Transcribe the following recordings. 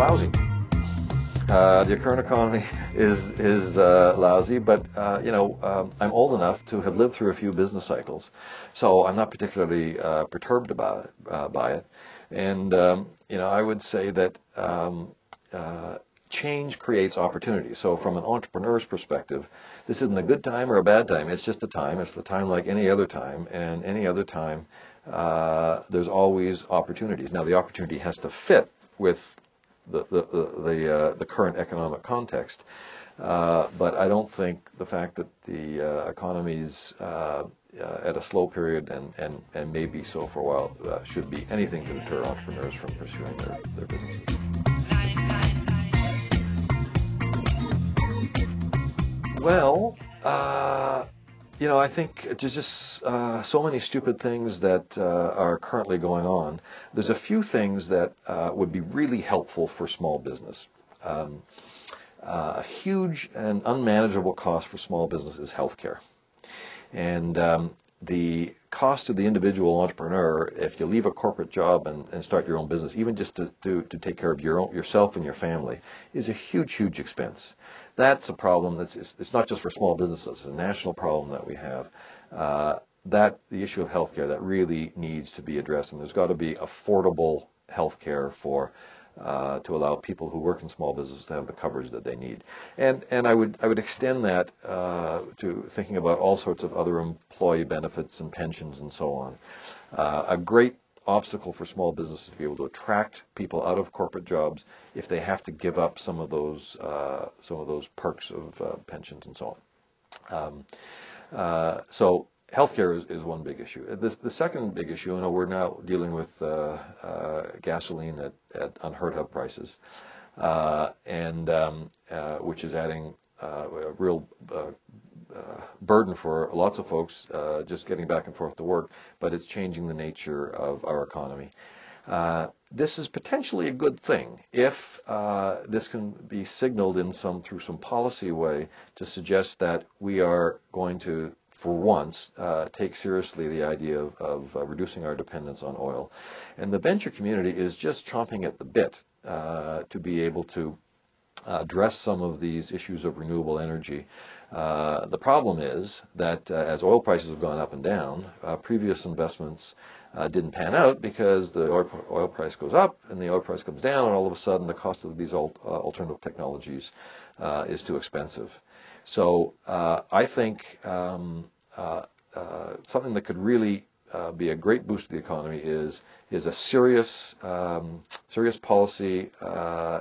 lousy. The current economy is lousy, but I'm old enough to have lived through a few business cycles, so I'm not particularly perturbed by it. And I would say that change creates opportunity. So from an entrepreneur's perspective, this isn't a good time or a bad time. It's just a time. It's the time like any other time, and any other time there's always opportunities. Now the opportunity has to fit with the current economic context, but I don't think the fact that the economy's at a slow period and may be so for a while should be anything to deter entrepreneurs from pursuing their businesses. Well, I think there's just so many stupid things that are currently going on. There's a few things that would be really helpful for small business. A huge and unmanageable cost for small business is healthcare. And the cost to the individual entrepreneur, if you leave a corporate job and start your own business, even just to take care of yourself and your family, is a huge, huge expense. That's a problem it's not just for small businesses. It's a national problem that we have. The issue of healthcare that really needs to be addressed, and there's got to be affordable healthcare to allow people who work in small businesses to have the coverage that they need. And I would extend that to thinking about all sorts of other employee benefits and pensions and so on. A great obstacle for small businesses to be able to attract people out of corporate jobs if they have to give up some of those perks of pensions and so on. So healthcare is one big issue. The second big issue, we're now dealing with gasoline at unheard of prices, which is adding a real burden for lots of folks just getting back and forth to work, but it's changing the nature of our economy. This is potentially a good thing if this can be signaled through some policy way to suggest that we are going to, for once, take seriously the idea of reducing our dependence on oil. And the venture community is just chomping at the bit to be able to address some of these issues of renewable energy. The problem is that as oil prices have gone up and down, previous investments didn't pan out because the oil price goes up and the oil price comes down, and all of a sudden the cost of these alternative technologies is too expensive. So I think something that could really be a great boost to the economy is a serious policy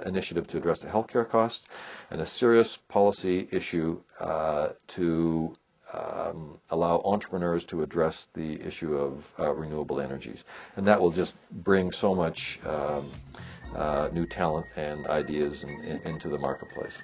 initiative to address the healthcare costs, and a serious policy issue to allow entrepreneurs to address the issue of renewable energies. And that will just bring so much new talent and ideas into the marketplace.